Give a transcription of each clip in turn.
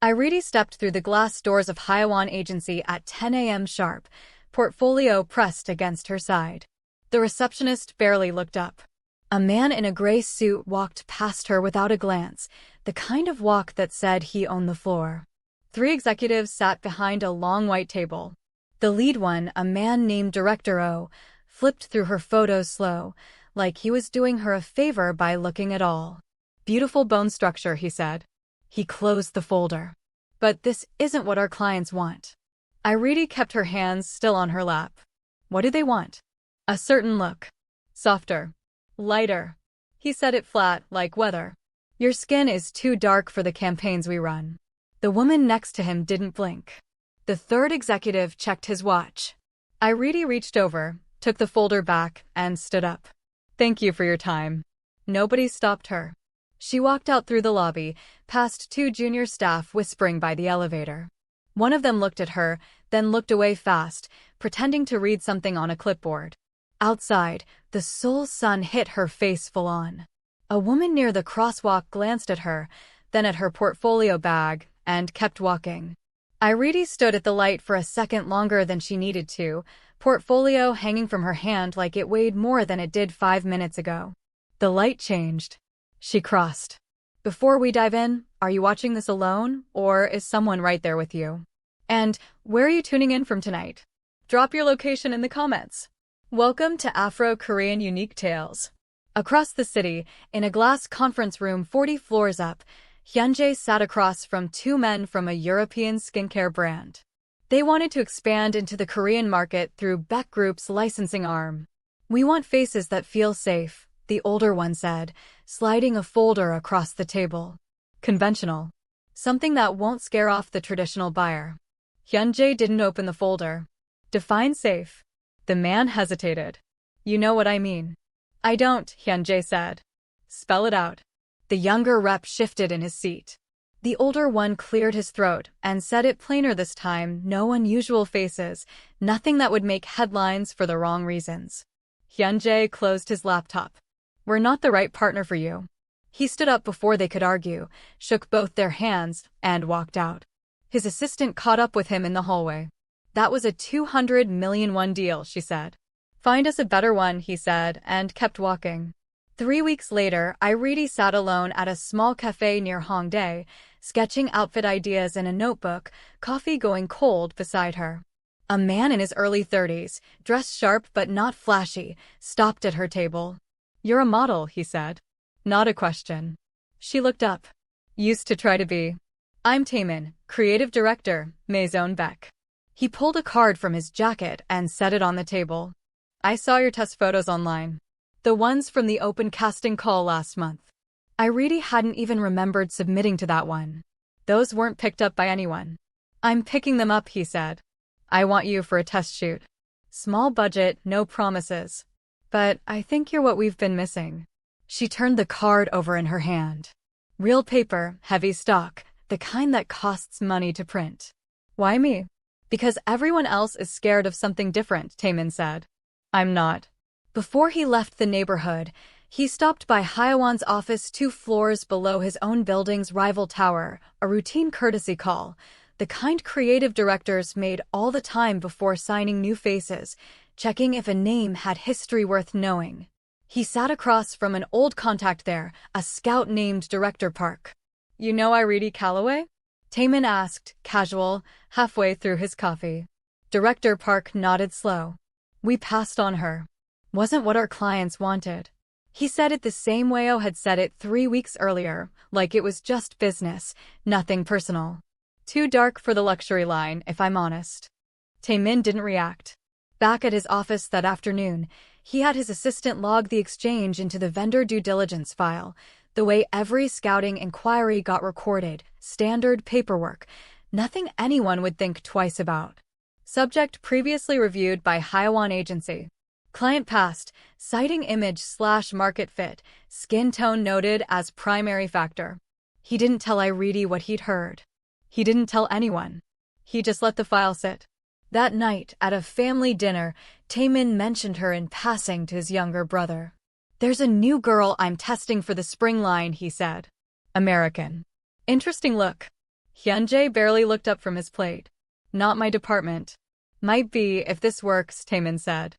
Iridi stepped through the glass doors of Haiwan Agency at 10 a.m. sharp, portfolio pressed against her side. The receptionist barely looked up. A man in a gray suit walked past her without a glance, the kind of walk that said he owned the floor. 3 executives sat behind a long white table. The lead one, a man named Director O, flipped through her photos slow, like he was doing her a favor by looking at all. "Beautiful bone structure," he said. He closed the folder. "But this isn't what our clients want." Iridi kept her hands still on her lap. "What do they want?" "A certain look. Softer. Lighter." He said it flat, like weather. "Your skin is too dark for the campaigns we run." The woman next to him didn't blink. The third executive checked his watch. Iridi reached over, took the folder back, and stood up. "Thank you for your time." Nobody stopped her. She walked out through the lobby, past 2 junior staff whispering by the elevator. One of them looked at her, then looked away fast, pretending to read something on a clipboard. Outside, the Seoul sun hit her face full on. A woman near the crosswalk glanced at her, then at her portfolio bag, and kept walking. Iridi stood at the light for a second longer than she needed to, portfolio hanging from her hand like it weighed more than it did 5 minutes ago. The light changed. She crossed. "Before we dive in, are you watching this alone, or is someone right there with you? And where are you tuning in from tonight? Drop your location in the comments." Welcome to Afro Korean Unique Tales. Across the city, in a glass conference room 40 floors up, Hyunjae sat across from 2 men from a European skincare brand. They wanted to expand into the Korean market through Beck Group's licensing arm. "We want faces that feel safe," the older one said, sliding a folder across the table. "Conventional. Something that won't scare off the traditional buyer." Hyunjae didn't open the folder. "Define safe." The man hesitated. "You know what I mean." "I don't," Hyunjae said. "Spell it out." The younger rep shifted in his seat. The older one cleared his throat and said it plainer this time, "No unusual faces, nothing that would make headlines for the wrong reasons." Hyunjae closed his laptop. "We're not the right partner for you." He stood up before they could argue, shook both their hands, and walked out. His assistant caught up with him in the hallway. "That was a 200 million won deal," she said. "Find us a better one," he said, and kept walking. 3 weeks later, Iridi sat alone at a small cafe near Hongdae, sketching outfit ideas in a notebook, coffee going cold beside her. A man in his early 30s, dressed sharp but not flashy, stopped at her table. "You're a model," he said. Not a question. She looked up. "Used to try to be." "I'm Taemin, creative director, Maison Beck." He pulled a card from his jacket and set it on the table. "I saw your test photos online. The ones from the open casting call last month." Iridi hadn't even remembered submitting to that one. "Those weren't picked up by anyone." "I'm picking them up," he said. "I want you for a test shoot. Small budget, no promises. But I think you're what we've been missing." She turned the card over in her hand. "Real paper, heavy stock, the kind that costs money to print." "Why me?" "Because everyone else is scared of something different," Taemin said. "I'm not." Before he left the neighborhood, he stopped by Hyeon's office 2 floors below his own building's rival tower, a routine courtesy call, the kind creative directors made all the time before signing new faces, checking if a name had history worth knowing. He sat across from an old contact there, a scout named Director Park. "You know Iridi Calloway?" Taemin asked, casual, halfway through his coffee. Director Park nodded slow. "We passed on her. Wasn't what our clients wanted." He said it the same way O had said it 3 weeks earlier, like it was just business, nothing personal. "Too dark for the luxury line, if I'm honest." Taemin didn't react. Back at his office that afternoon, he had his assistant log the exchange into the vendor due diligence file, the way every scouting inquiry got recorded, standard paperwork, nothing anyone would think twice about. Subject previously reviewed by Hyeon Agency. Client passed, citing image/market fit, skin tone noted as primary factor. He didn't tell Iridi what he'd heard. He didn't tell anyone. He just let the file sit. That night, at a family dinner, Taemin mentioned her in passing to his younger brother. "There's a new girl I'm testing for the spring line," he said. "American. Interesting look." Hyunjae barely looked up from his plate. Not my department. Might be if this works, Taemin said.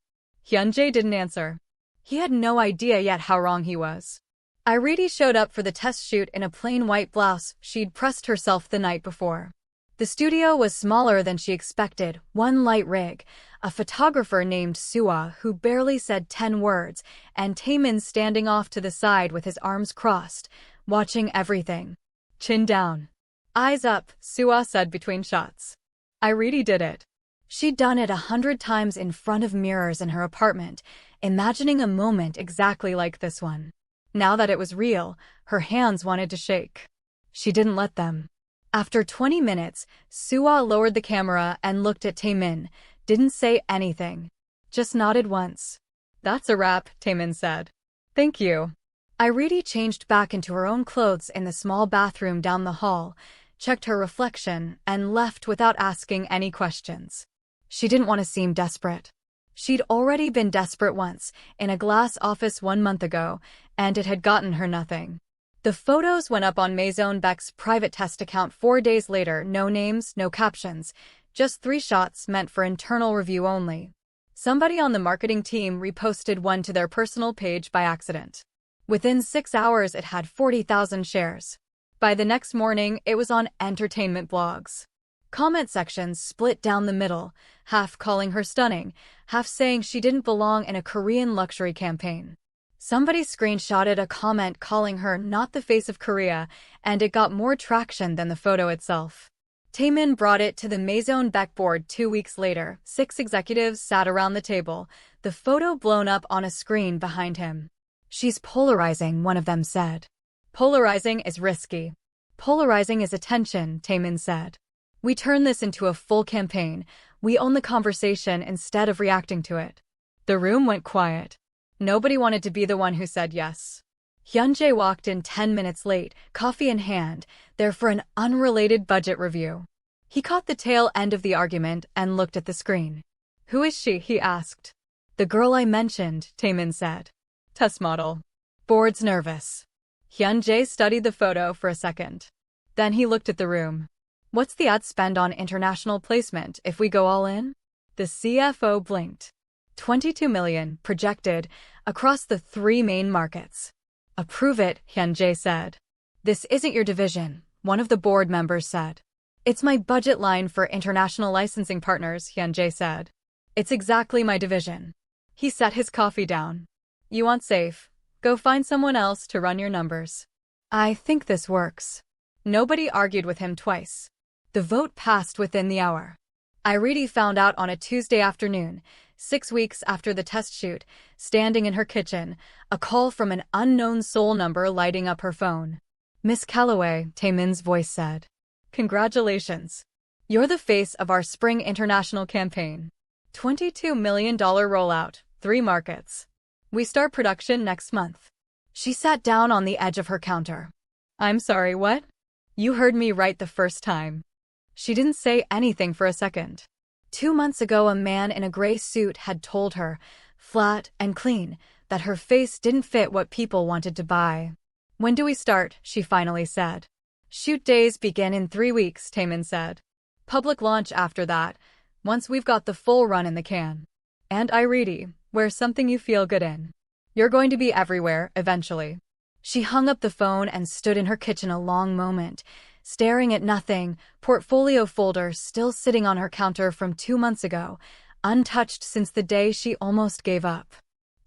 Hyunjae didn't answer. He had no idea yet how wrong he was. Iridi showed up for the test shoot in a plain white blouse she'd pressed herself the night before. The studio was smaller than she expected, one light rig, a photographer named Suwa who barely said 10 words, and Taemin standing off to the side with his arms crossed, watching everything. Chin down. Eyes up, Suwa said between shots. Iridi did it. She'd done it 100 times in front of mirrors in her apartment, imagining a moment exactly like this one. Now that it was real, her hands wanted to shake. She didn't let them. After 20 minutes, Suwa lowered the camera and looked at Taemin, didn't say anything. Just nodded once. That's a wrap, Taemin said. Thank you. Iridi changed back into her own clothes in the small bathroom down the hall, checked her reflection, and left without asking any questions. She didn't want to seem desperate. She'd already been desperate once, in a glass office 1 month ago, and it had gotten her nothing. The photos went up on Maison Beck's private test account 4 days later, no names, no captions, just 3 shots meant for internal review only. Somebody on the marketing team reposted one to their personal page by accident. Within 6 hours it had 40,000 shares. By the next morning, it was on entertainment blogs. Comment sections split down the middle, half calling her stunning, half saying she didn't belong in a Korean luxury campaign. Somebody screenshotted a comment calling her not the face of Korea, and it got more traction than the photo itself. Taemin brought it to the Maison Beck board 2 weeks later. 6 executives sat around the table, the photo blown up on a screen behind him. She's polarizing, one of them said. Polarizing is risky. Polarizing is attention, Taemin said. We turn this into a full campaign. We own the conversation instead of reacting to it. The room went quiet. Nobody wanted to be the one who said yes. Hyunjae walked in 10 minutes late, coffee in hand, there for an unrelated budget review. He caught the tail end of the argument and looked at the screen. Who is she? He asked. The girl I mentioned, Taemin said. Test model. Board's nervous. Hyunjae studied the photo for a second. Then he looked at the room. What's the ad spend on international placement if we go all in? The CFO blinked. 22 million, projected, across the 3 main markets. Approve it, Hyunjae said. This isn't your division, one of the board members said. It's my budget line for international licensing partners, Hyunjae said. It's exactly my division. He set his coffee down. You want safe? Go find someone else to run your numbers. I think this works. Nobody argued with him twice. The vote passed within the hour. Iridi found out on a Tuesday afternoon, 6 weeks after the test shoot, standing in her kitchen, a call from an unknown Seoul number lighting up her phone. Miss Calloway, Taemin's voice said. Congratulations. You're the face of our spring international campaign. $22 million rollout, 3 markets. We start production next month. She sat down on the edge of her counter. I'm sorry, what? You heard me right the first time. She didn't say anything for a second. 2 months ago, a man in a gray suit had told her, flat and clean, that her face didn't fit what people wanted to buy. When do we start? She finally said. Shoot days begin in 3 weeks, Taemin said. Public launch after that, once we've got the full run in the can. And Iridi, wear something you feel good in. You're going to be everywhere, eventually. She hung up the phone and stood in her kitchen a long moment, staring at nothing, portfolio folder still sitting on her counter from 2 months ago, untouched since the day she almost gave up.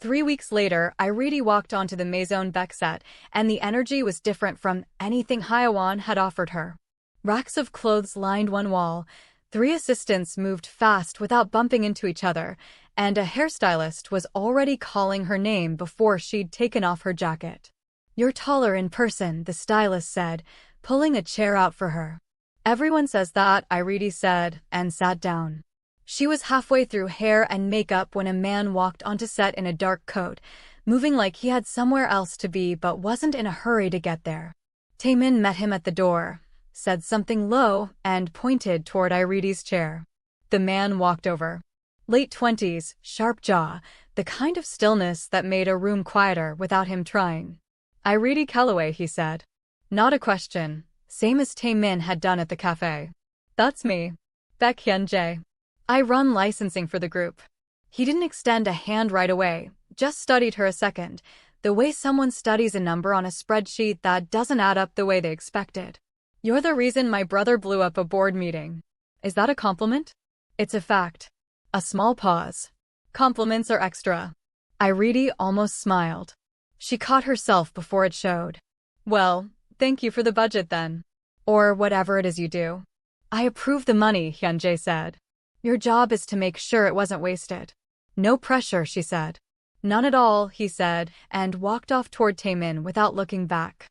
3 weeks later, Iridi walked onto the Maison Beck set, and the energy was different from anything Hyeon had offered her. Racks of clothes lined one wall, 3 assistants moved fast without bumping into each other, and a hairstylist was already calling her name before she'd taken off her jacket. You're taller in person, the stylist said, pulling a chair out for her. Everyone says that, Iridi said, and sat down. She was halfway through hair and makeup when a man walked onto set in a dark coat, moving like he had somewhere else to be but wasn't in a hurry to get there. Taemin met him at the door, said something low, and pointed toward Iridi's chair. The man walked over. Late 20s, sharp jaw, the kind of stillness that made a room quieter without him trying. Iridi Calloway, he said. Not a question. same as Taemin had done at the cafe. That's me. Beck Hyunjae. I run licensing for the group. He didn't extend a hand right away, just studied her a second, the way someone studies a number on a spreadsheet that doesn't add up the way they expected. You're the reason my brother blew up a board meeting. Is that a compliment? It's a fact. A small pause. Compliments are extra. Iridi almost smiled. She caught herself before it showed. Well, thank you for the budget then. Or whatever it is you do. I approve the money, Hyunjae said. Your job is to make sure it wasn't wasted. No pressure, she said. None at all, he said, and walked off toward Taemin without looking back.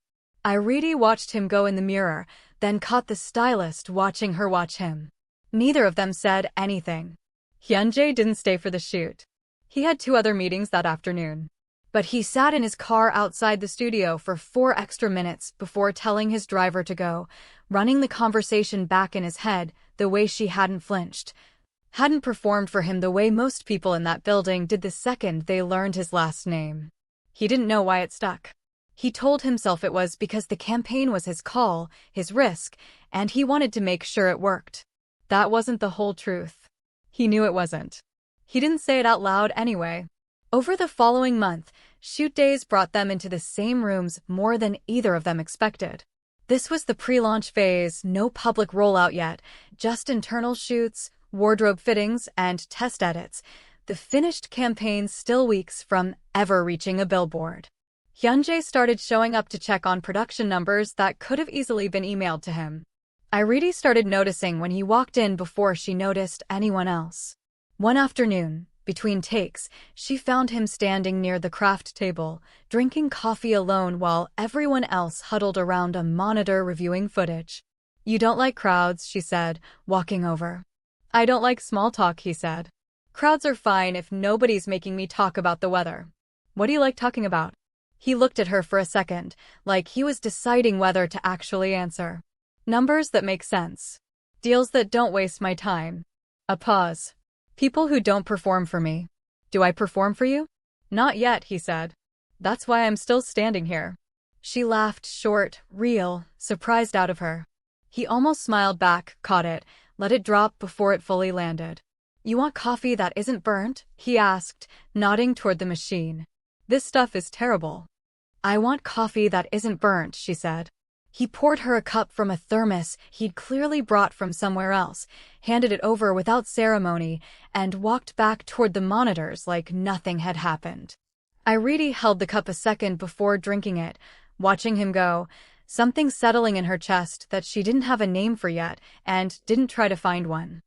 Iridi watched him go in the mirror, then caught the stylist watching her watch him. Neither of them said anything. Hyunjae didn't stay for the shoot. He had 2 other meetings that afternoon. But he sat in his car outside the studio for 4 extra minutes before telling his driver to go, running the conversation back in his head the way she hadn't flinched. Hadn't performed for him the way most people in that building did the second they learned his last name. He didn't know why it stuck. He told himself it was because the campaign was his call, his risk, and he wanted to make sure it worked. That wasn't the whole truth. He knew it wasn't. He didn't say it out loud anyway. Over the following month, shoot days brought them into the same rooms more than either of them expected. This was the pre-launch phase, no public rollout yet, just internal shoots, wardrobe fittings, and test edits, the finished campaign still weeks from ever reaching a billboard. Hyunjae started showing up to check on production numbers that could have easily been emailed to him. Iridi started noticing when he walked in before she noticed anyone else. One afternoon, between takes, she found him standing near the craft table, drinking coffee alone while everyone else huddled around a monitor reviewing footage. You don't like crowds, she said, walking over. I don't like small talk, he said. Crowds are fine if nobody's making me talk about the weather. What do you like talking about? He looked at her for a second, like he was deciding whether to actually answer. Numbers that make sense. Deals that don't waste my time. A pause. People who don't perform for me. Do I perform for you? Not yet, he said. That's why I'm still standing here. She laughed short, real, surprised out of her. He almost smiled back, caught it, let it drop before it fully landed. You want coffee that isn't burnt? He asked, nodding toward the machine. This stuff is terrible. I want coffee that isn't burnt, she said. He poured her a cup from a thermos he'd clearly brought from somewhere else, handed it over without ceremony, and walked back toward the monitors like nothing had happened. Iridi held the cup a second before drinking it, watching him go, something settling in her chest that she didn't have a name for yet and didn't try to find one.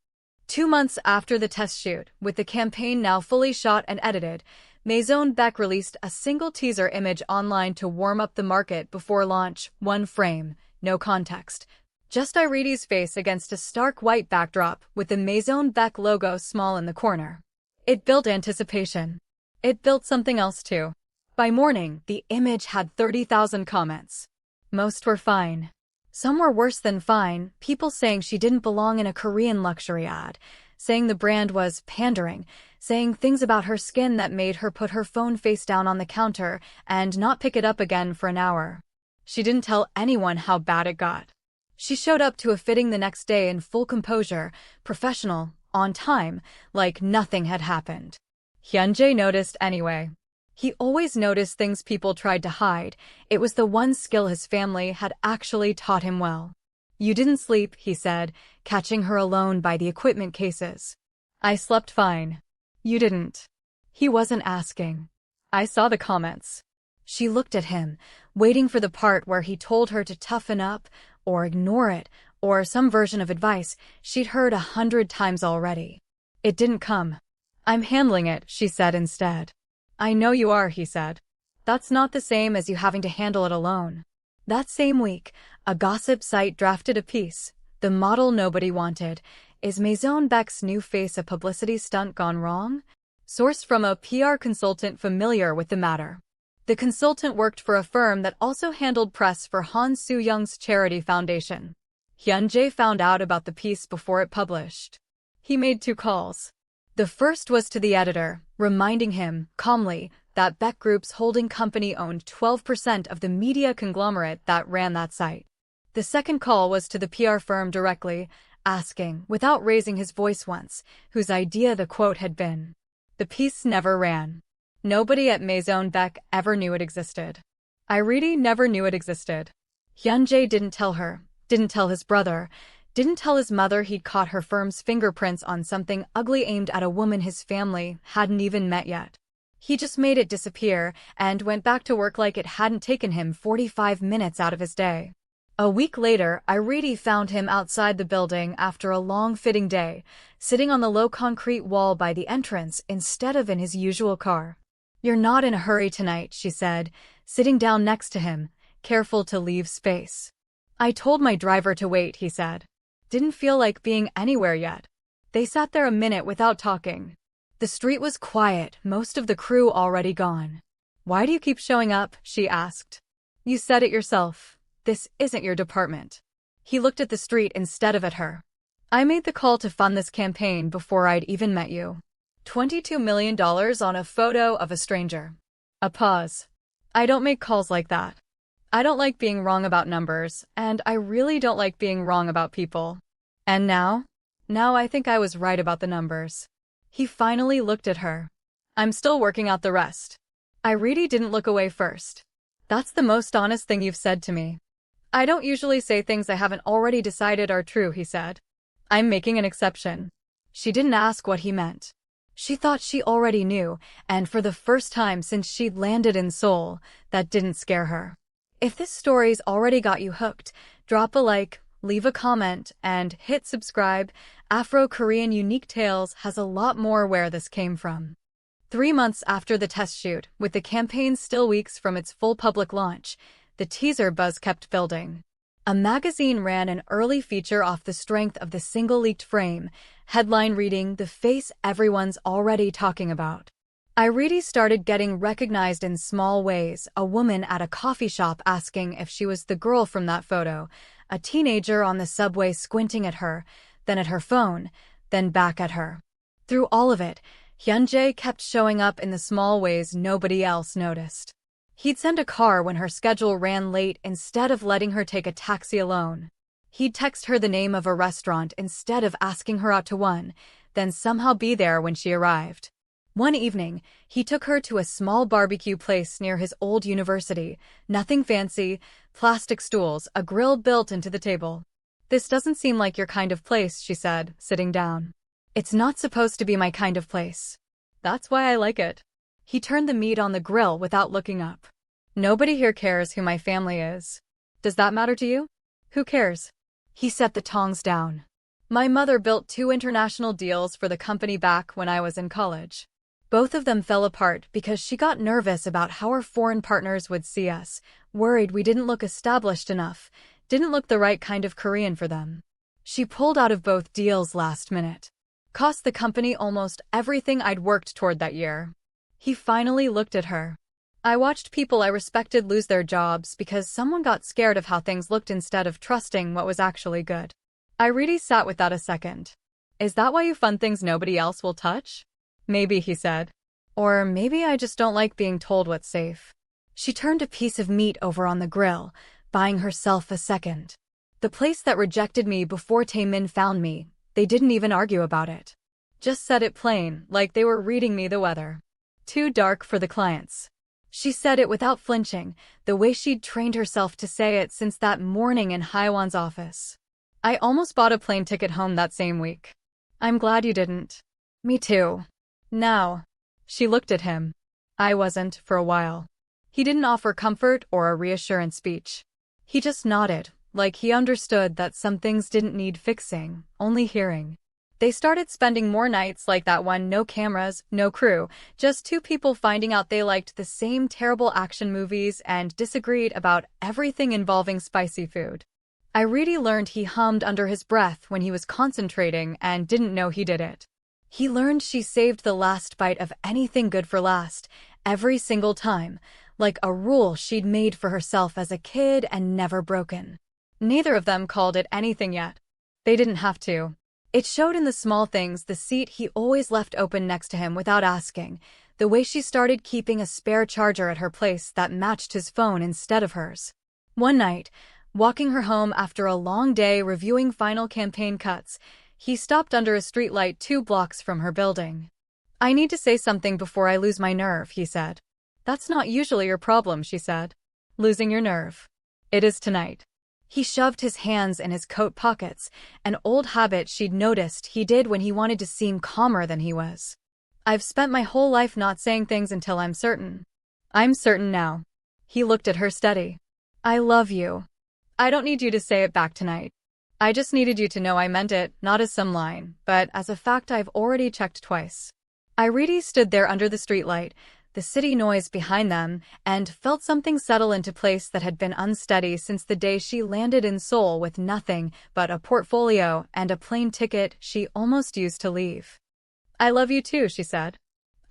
2 months after the test shoot, with the campaign now fully shot and edited, Maison Beck released a single teaser image online to warm up the market before launch, 1 frame, no context. Just Iridi's face against a stark white backdrop with the Maison Beck logo small in the corner. It built anticipation. It built something else too. By morning, the image had 30,000 comments. Most were fine. Some were worse than fine, people saying she didn't belong in a Korean luxury ad, saying the brand was pandering, saying things about her skin that made her put her phone face down on the counter and not pick it up again for an hour. She didn't tell anyone how bad it got. She showed up to a fitting the next day in full composure, professional, on time, like nothing had happened. Hyunjae noticed anyway. He always noticed things people tried to hide. It was the one skill his family had actually taught him well. You didn't sleep, he said, catching her alone by the equipment cases. I slept fine. You didn't. He wasn't asking. I saw the comments. She looked at him, waiting for the part where he told her to toughen up, or ignore it, or some version of advice she'd heard 100 times already. It didn't come. I'm handling it, she said instead. I know you are, he said. That's not the same as you having to handle it alone. That same week, a gossip site drafted a piece, The Model Nobody Wanted. Is Maison Beck's new face a publicity stunt gone wrong? Sourced from a PR consultant familiar with the matter. The consultant worked for a firm that also handled press for Han Soo-young's charity foundation. Hyunjae found out about the piece before it published. He made 2 calls. The first was to the editor, reminding him, calmly, that Beck Group's holding company owned 12% of the media conglomerate that ran that site. The second call was to the PR firm directly, asking, without raising his voice once, whose idea the quote had been. The piece never ran. Nobody at Maison Beck ever knew it existed. Iridi never knew it existed. Hyunjae didn't tell her, didn't tell his brother, didn't tell his mother he'd caught her firm's fingerprints on something ugly aimed at a woman his family hadn't even met yet. He just made it disappear and went back to work like it hadn't taken him 45 minutes out of his day. A week later, Iridi found him outside the building after a long fitting day, sitting on the low concrete wall by the entrance instead of in his usual car. "You're not in a hurry tonight," she said, sitting down next to him, careful to leave space. "I told my driver to wait," he said. Didn't feel like being anywhere yet. They sat there a minute without talking. The street was quiet, most of the crew already gone. "Why do you keep showing up?" she asked. "You said it yourself. This isn't your department." He looked at the street instead of at her. "I made the call to fund this campaign before I'd even met you. $22 million on a photo of a stranger." A pause. "I don't make calls like that. I don't like being wrong about numbers, and I really don't like being wrong about people. And now? Now I think I was right about the numbers." He finally looked at her. "I'm still working out the rest." Iridi didn't look away first. "That's the most honest thing you've said to me." "I don't usually say things I haven't already decided are true," he said. "I'm making an exception." She didn't ask what he meant. She thought she already knew, and for the first time since she'd landed in Seoul, that didn't scare her. If this story's already got you hooked, drop a like, leave a comment, and hit subscribe. Afro Korean Unique Tales has a lot more where this came from. 3 months after the test shoot, with the campaign still weeks from its full public launch, the teaser buzz kept building. A magazine ran an early feature off the strength of the single leaked frame, headline reading, "The face everyone's already talking about." Iridi started getting recognized in small ways, a woman at a coffee shop asking if she was the girl from that photo, a teenager on the subway squinting at her, then at her phone, then back at her. Through all of it, Hyunjae kept showing up in the small ways nobody else noticed. He'd send a car when her schedule ran late instead of letting her take a taxi alone. He'd text her the name of a restaurant instead of asking her out to one, then somehow be there when she arrived. One evening, he took her to a small barbecue place near his old university. Nothing fancy, plastic stools, a grill built into the table. "This doesn't seem like your kind of place," she said, sitting down. "It's not supposed to be my kind of place. That's why I like it." He turned the meat on the grill without looking up. "Nobody here cares who my family is. Does that matter to you?" "Who cares?" He set the tongs down. "My mother built 2 international deals for the company back when I was in college. Both of them fell apart because she got nervous about how our foreign partners would see us, worried we didn't look established enough, didn't look the right kind of Korean for them. She pulled out of both deals last minute. Cost the company almost everything I'd worked toward that year." He finally looked at her. "I watched people I respected lose their jobs because someone got scared of how things looked instead of trusting what was actually good." Iridi sat with that a second. "Is that why you fund things nobody else will touch?" "Maybe," he said. "Or maybe I just don't like being told what's safe." She turned a piece of meat over on the grill, buying herself a second. "The place that rejected me before Taemin found me, they didn't even argue about it. Just said it plain, like they were reading me the weather. Too dark for the clients." She said it without flinching, the way she'd trained herself to say it since that morning in Haiwan's office. "I almost bought a plane ticket home that same week." "I'm glad you didn't." "Me too." "Now." She looked at him. "I wasn't, for a while." He didn't offer comfort or a reassurance speech. He just nodded, like he understood that some things didn't need fixing, only hearing. They started spending more nights like that one, no cameras, no crew, just 2 people finding out they liked the same terrible action movies and disagreed about everything involving spicy food. Iridi learned he hummed under his breath when he was concentrating and didn't know he did it. He learned she saved the last bite of anything good for last, every single time, like a rule she'd made for herself as a kid and never broken. Neither of them called it anything yet. They didn't have to. It showed in the small things, the seat he always left open next to him without asking, the way she started keeping a spare charger at her place that matched his phone instead of hers. One night, Walking her home after a long day reviewing final campaign cuts, he stopped under a streetlight 2 blocks from her building. "I need to say something before I lose my nerve," he said. "That's not usually your problem," she said. "Losing your nerve? It is tonight." He shoved his hands in his coat pockets, an old habit she'd noticed he did when he wanted to seem calmer than he was. "I've spent my whole life not saying things until I'm certain. I'm certain now." He looked at her steady. "I love you. I don't need you to say it back tonight. I just needed you to know I meant it, not as some line, but as a fact I've already checked twice." Irene stood there under the streetlight, the city noise behind them, and felt something settle into place that had been unsteady since the day she landed in Seoul with nothing but a portfolio and a plane ticket she almost used to leave. "I love you too," she said.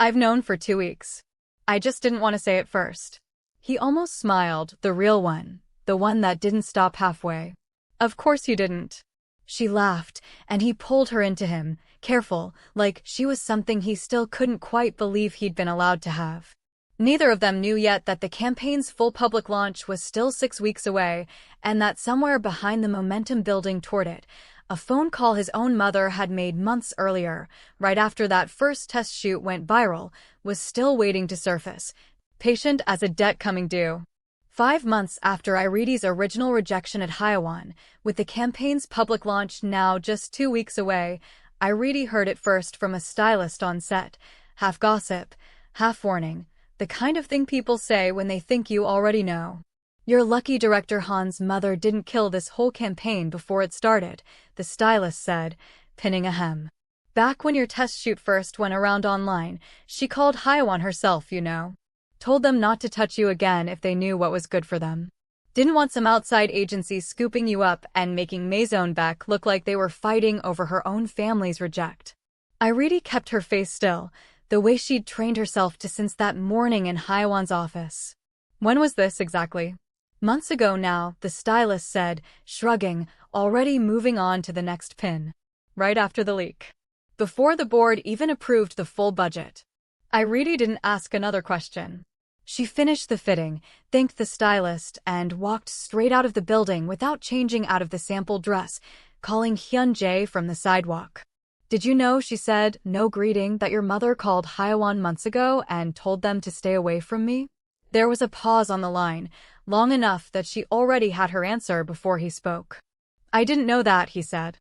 "I've known for 2 weeks. I just didn't want to say it first." He almost smiled, the real one, the one that didn't stop halfway. "Of course you didn't." She laughed, and he pulled her into him, careful, like she was something he still couldn't quite believe he'd been allowed to have. Neither of them knew yet that the campaign's full public launch was still 6 weeks away, and that somewhere behind the momentum building toward it, a phone call his own mother had made months earlier, right after that first test shoot went viral, was still waiting to surface, patient as a debt coming due. 5 months after Irene's original rejection at Haiwan, with the campaign's public launch now just 2 weeks away, Irene heard it first from a stylist on set, half gossip, half warning, the kind of thing people say when they think you already know. "You're lucky director Han's mother didn't kill this whole campaign before it started," the stylist said, pinning a hem. "Back when your test shoot first went around online, she called Haiwan herself, you know. Told them not to touch you again if they knew what was good for them. Didn't want some outside agency scooping you up and making Maison Beck look like they were fighting over her own family's reject." Irene kept her face still, the way she'd trained herself to since that morning in Haiwan's office. "When was this exactly?" "Months ago now," the stylist said, shrugging, already moving on to the next pin. "Right after the leak. Before the board even approved the full budget." Irene didn't ask another question. She finished the fitting, thanked the stylist, and walked straight out of the building without changing out of the sample dress, calling Hyun-jae from the sidewalk. "Did you know," she said, no greeting, "that your mother called Haiwan months ago and told them to stay away from me?" There was a pause on the line, long enough that she already had her answer before he spoke. "I didn't know that," he said.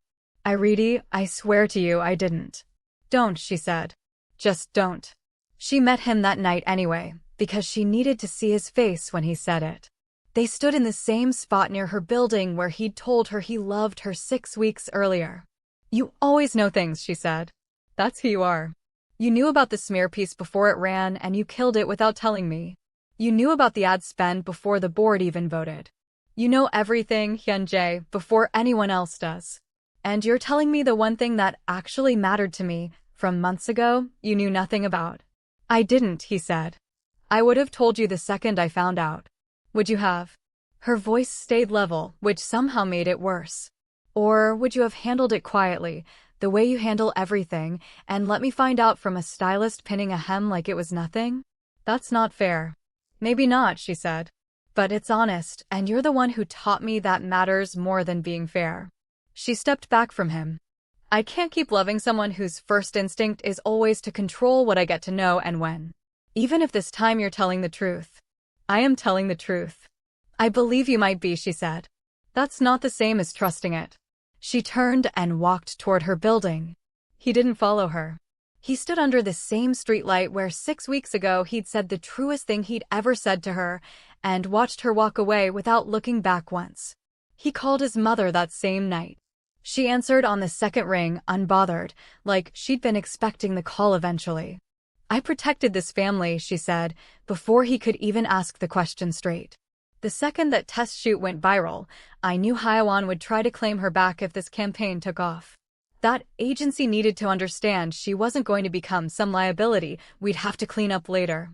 "Irene, I swear to you I didn't." "Don't," she said. "Just don't." She met him that night anyway, because she needed to see his face when he said it. They stood in the same spot near her building where he'd told her he loved her 6 weeks earlier. "You always know things," she said. "That's who you are. You knew about the smear piece before it ran and you killed it without telling me. You knew about the ad spend before the board even voted. You know everything, Hyun-jae, before anyone else does. And you're telling me the one thing that actually mattered to me, from months ago, you knew nothing about." "I didn't," he said. "I would have told you the second I found out." "Would you have?" Her voice stayed level, which somehow made it worse. "Or would you have handled it quietly, the way you handle everything, and let me find out from a stylist pinning a hem like it was nothing? That's not fair." "Maybe not," she said. "But it's honest, and you're the one who taught me that matters more than being fair." She stepped back from him. "I can't keep loving someone whose first instinct is always to control what I get to know and when. Even if this time you're telling the truth." "I am telling the truth." "I believe you might be," she said. "That's not the same as trusting it." She turned and walked toward her building. He didn't follow her. He stood under the same streetlight where 6 weeks ago he'd said the truest thing he'd ever said to her, and watched her walk away without looking back once. He called his mother that same night. She answered on the second ring, unbothered, like she'd been expecting the call eventually. "I protected this family," she said, before he could even ask the question straight. "The second that test shoot went viral, I knew Haiwan would try to claim her back if this campaign took off. That agency needed to understand she wasn't going to become some liability we'd have to clean up later."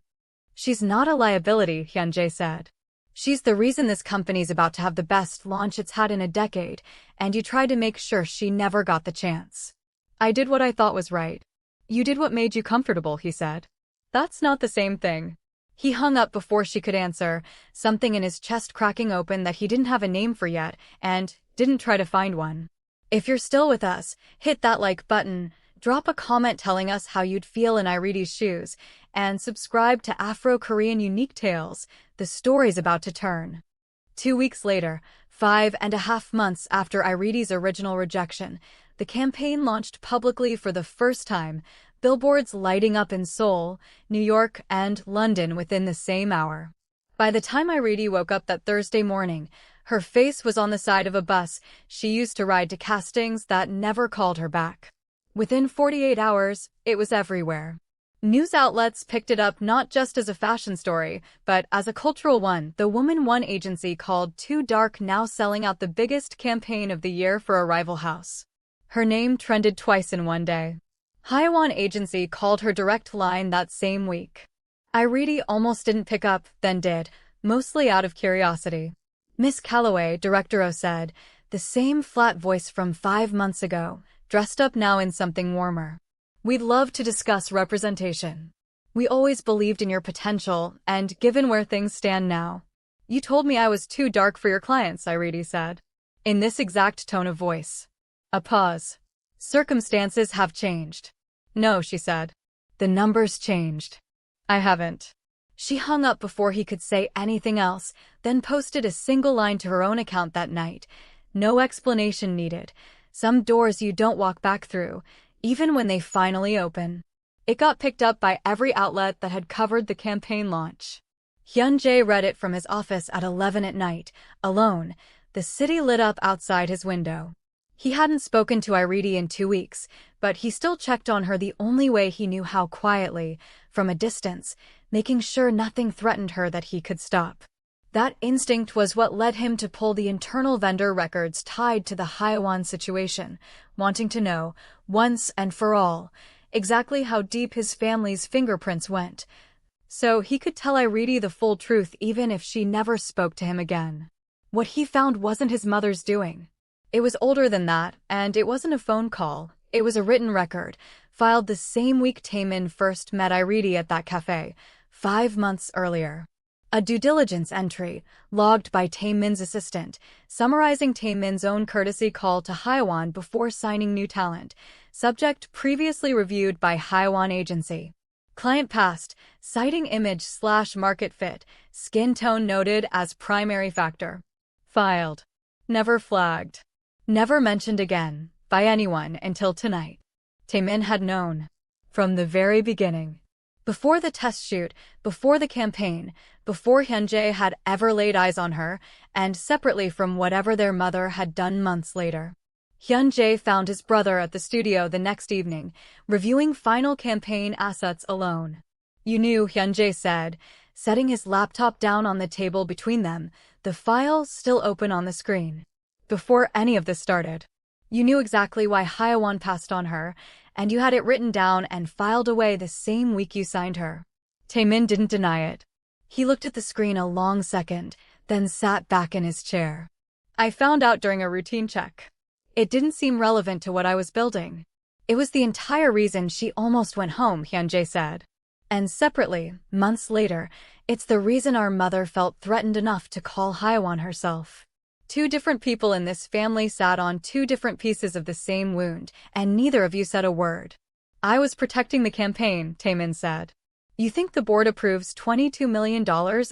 "She's not a liability," Hyun-jae said. "She's the reason this company's about to have the best launch it's had in a decade, and you tried to make sure she never got the chance." "I did what I thought was right." "You did what made you comfortable," he said. "That's not the same thing." He hung up before she could answer, something in his chest cracking open that he didn't have a name for yet, and didn't try to find one. If you're still with us, hit that like button, drop a comment telling us how you'd feel in Iridi's shoes, and subscribe to Afro Korean Unique Tales. The story's about to turn. 2 weeks later, 5.5 months after Iridi's original rejection, the campaign launched publicly for the first time, billboards lighting up in Seoul, New York, and London within the same hour. By the time Iridi woke up that Thursday morning, her face was on the side of a bus she used to ride to castings that never called her back. Within 48 hours, it was everywhere. News outlets picked it up not just as a fashion story, but as a cultural one. The Woman One agency called Too Dark now selling out the biggest campaign of the year for a rival house. Her name trended twice in one day. Haiwan agency called her direct line that same week. Iridi almost didn't pick up, then did, mostly out of curiosity. Miss Calloway, Director O said, the same flat voice from 5 months ago, dressed up now in something warmer. We'd love to discuss representation. We always believed in your potential, and given where things stand now. You told me I was too dark for your clients, Iridi said. In this exact tone of voice. A pause. Circumstances have changed. No, she said. The numbers changed. I haven't. She hung up before he could say anything else, then posted a single line to her own account that night. No explanation needed. Some doors you don't walk back through, even when they finally open. It got picked up by every outlet that had covered the campaign launch. Hyun-jae read it from his office at 11 at night, alone, the city lit up outside his window. He hadn't spoken to Iridi in 2 weeks, but he still checked on her the only way he knew how, quietly, from a distance, making sure nothing threatened her that he could stop. That instinct was what led him to pull the internal vendor records tied to the Haiwan situation, wanting to know, once and for all, exactly how deep his family's fingerprints went, so he could tell Iridi the full truth even if she never spoke to him again. What he found wasn't his mother's doing. It was older than that, and it wasn't a phone call. It was a written record, filed the same week Taemin first met Iridi at that cafe, 5 months earlier. A due diligence entry, logged by Taemin's assistant, summarizing Taemin's own courtesy call to Haiwan before signing new talent. Subject previously reviewed by Haiwan agency. Client passed, citing image/market fit, skin tone noted as primary factor. Filed. Never flagged. Never mentioned again, by anyone until tonight. Taemin had known. From the very beginning. Before the test shoot, before the campaign, before Hyun-jae had ever laid eyes on her, and separately from whatever their mother had done months later. Hyun-jae found his brother at the studio the next evening, reviewing final campaign assets alone. You knew, Hyun-jae said, setting his laptop down on the table between them, the file still open on the screen. Before any of this started. You knew exactly why Haiwan passed on her, and you had it written down and filed away the same week you signed her. Taemin didn't deny it. He looked at the screen a long second, then sat back in his chair. I found out during a routine check. It didn't seem relevant to what I was building. It was the entire reason she almost went home, Hyun-jae said. And separately, months later, it's the reason our mother felt threatened enough to call Haiwan herself. 2 different people in this family sat on 2 different pieces of the same wound, and neither of you said a word. I was protecting the campaign, Taemin said. You think the board approves $22 million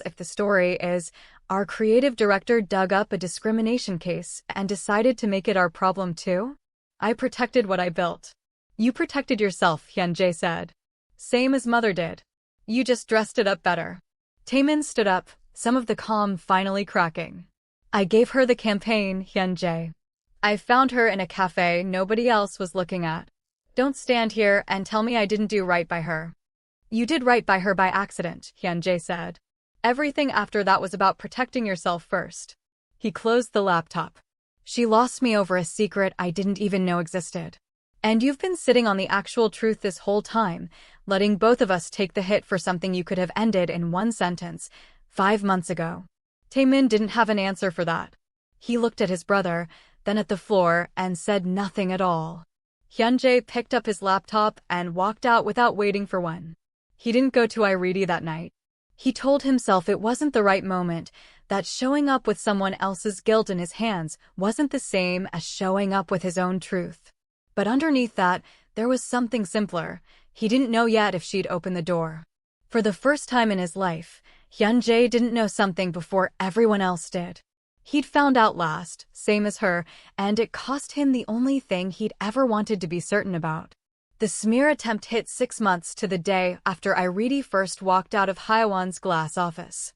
if the story is, our creative director dug up a discrimination case and decided to make it our problem too? I protected what I built. You protected yourself, Hyun-jae said. Same as mother did. You just dressed it up better. Taemin stood up, some of the calm finally cracking. I gave her the campaign, Hyun-jae. I found her in a cafe nobody else was looking at. Don't stand here and tell me I didn't do right by her. You did right by her by accident, Hyun-jae said. Everything after that was about protecting yourself first. He closed the laptop. She lost me over a secret I didn't even know existed. And you've been sitting on the actual truth this whole time, letting both of us take the hit for something you could have ended in 1 sentence, 5 months ago. Taemin didn't have an answer for that. He looked at his brother, then at the floor, and said nothing at all. Hyun-jae picked up his laptop and walked out without waiting for one. He didn't go to Iridi that night. He told himself it wasn't the right moment, that showing up with someone else's guilt in his hands wasn't the same as showing up with his own truth. But underneath that, there was something simpler. He didn't know yet if she'd open the door. For the first time in his life, Hyun-jae didn't know something before everyone else did. He'd found out last, same as her, and it cost him the only thing he'd ever wanted to be certain about. The smear attempt hit 6 months to the day after Iridi first walked out of Hyeon's glass office.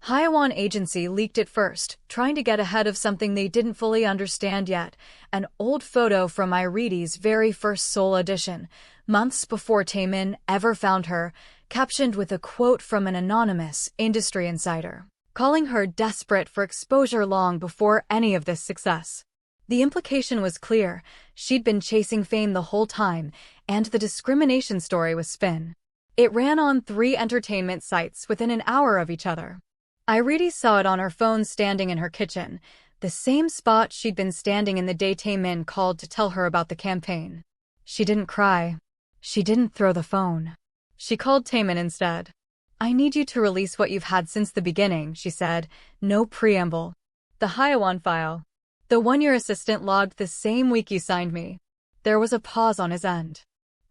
Hyeon Agency leaked it first, trying to get ahead of something they didn't fully understand yet, an old photo from Iridi's very first Seoul edition, months before Taemin ever found her, captioned with a quote from an anonymous industry insider, calling her desperate for exposure long before any of this success. The implication was clear. She'd been chasing fame the whole time, and the discrimination story was spin. It ran on 3 entertainment sites within an hour of each other. Iridi saw it on her phone standing in her kitchen, the same spot she'd been standing in the day Taemin called to tell her about the campaign. She didn't cry. She didn't throw the phone. She called Taemin instead. "I need you to release what you've had since the beginning," she said, no preamble. "The Hyeon file. The one your assistant logged the same week you signed me." There was a pause on his end.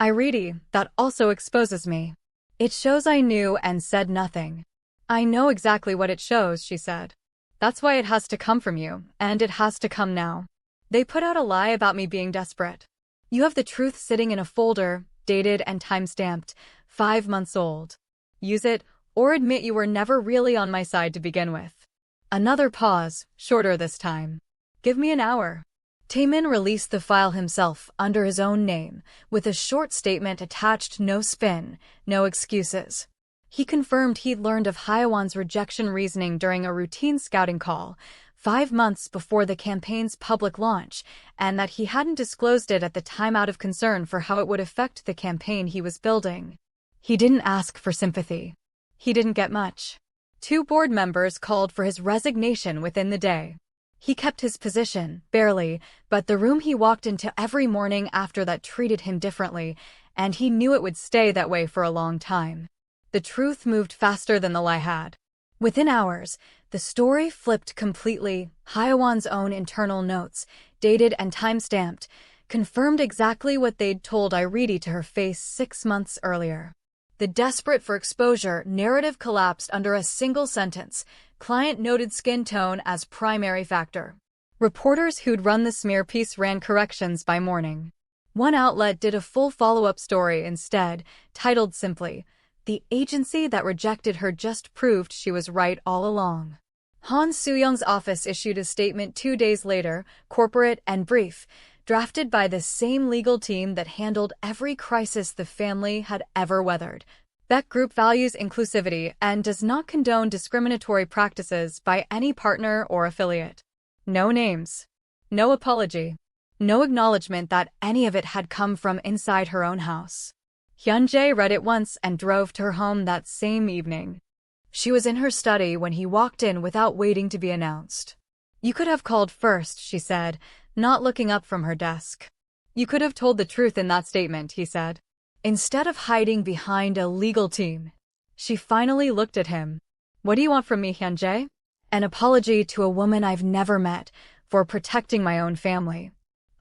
"Iridi, that also exposes me. It shows I knew and said nothing." "I know exactly what it shows," she said. "That's why it has to come from you, and it has to come now. They put out a lie about me being desperate. You have the truth sitting in a folder, dated and time-stamped, 5 months old. Use it, or admit you were never really on my side to begin with." Another pause, shorter this time. "Give me an hour." Taemin released the file himself under his own name, with a short statement attached, no spin, no excuses. He confirmed he'd learned of Hyeon's rejection reasoning during a routine scouting call, 5 months before the campaign's public launch, and that he hadn't disclosed it at the time out of concern for how it would affect the campaign he was building. He didn't ask for sympathy. He didn't get much. 2 board members called for his resignation within the day. He kept his position, barely, but the room he walked into every morning after that treated him differently, and he knew it would stay that way for a long time. The truth moved faster than the lie had. Within hours, the story flipped completely. Hyeon's own internal notes, dated and time-stamped, confirmed exactly what they'd told Iridi to her face 6 months earlier. The desperate for exposure narrative collapsed under a single sentence. Client noted skin tone as primary factor. Reporters who'd run the smear piece ran corrections by morning. One outlet did a full follow-up story instead, titled simply, "The agency that rejected her just proved she was right all along." Han Soo-young's office issued a statement 2 days later, corporate and brief, drafted by the same legal team that handled every crisis the family had ever weathered. Beck Group values inclusivity and does not condone discriminatory practices by any partner or affiliate. No names. No apology. No acknowledgement that any of it had come from inside her own house. Hyun-jae read it once and drove to her home that same evening. She was in her study when he walked in without waiting to be announced. "You could have called first," she said, not looking up from her desk. "You could have told the truth in that statement," he said. Instead of hiding behind a legal team, she finally looked at him. "What do you want from me, Hyun-jae?" "An apology to a woman I've never met, for protecting my own family."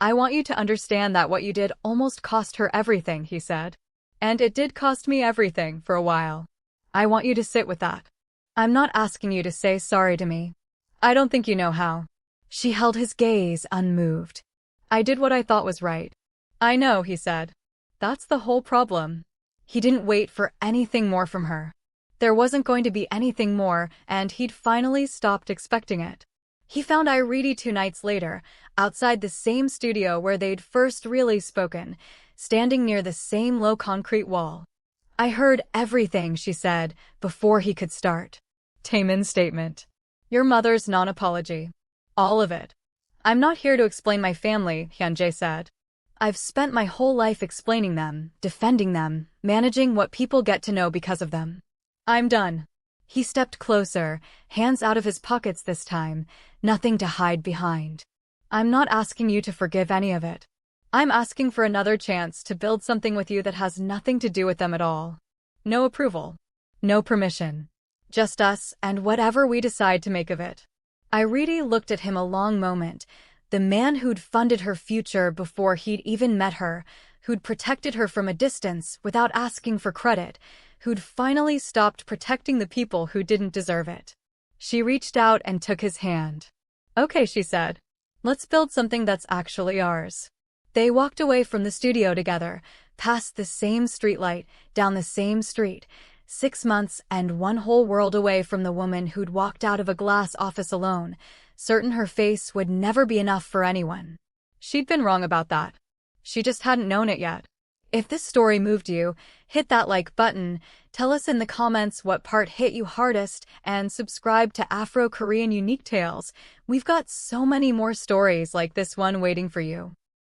"I want you to understand that what you did almost cost her everything," he said. "And it did cost me everything for a while. I want you to sit with that. I'm not asking you to say sorry to me. I don't think you know how." She held his gaze unmoved. "I did what I thought was right." "I know," he said. "That's the whole problem." He didn't wait for anything more from her. There wasn't going to be anything more, and he'd finally stopped expecting it. He found Iridi 2 nights later, outside the same studio where they'd first really spoken, standing near the same low concrete wall. "I heard everything," she said, before he could start. Taemin's statement. "Your mother's non-apology. All of it." "I'm not here to explain my family," Hyun-jae said. "I've spent my whole life explaining them, defending them, managing what people get to know because of them. I'm done." He stepped closer, hands out of his pockets this time, nothing to hide behind. "I'm not asking you to forgive any of it. I'm asking for another chance to build something with you that has nothing to do with them at all. No approval. No permission. Just us and whatever we decide to make of it. Iridi looked at him a long moment. The man who'd funded her future before he'd even met her, who'd protected her from a distance without asking for credit, who'd finally stopped protecting the people who didn't deserve it. She reached out and took his hand. Okay, she said. Let's build something that's actually ours. They walked away from the studio together, past the same streetlight, down the same street, 6 months and one whole world away from the woman who'd walked out of a glass office alone, certain her face would never be enough for anyone. She'd been wrong about that. She just hadn't known it yet. If this story moved you, hit that like button, tell us in the comments what part hit you hardest, and subscribe to Afro Korean Unique Tales. We've got so many more stories like this one waiting for you.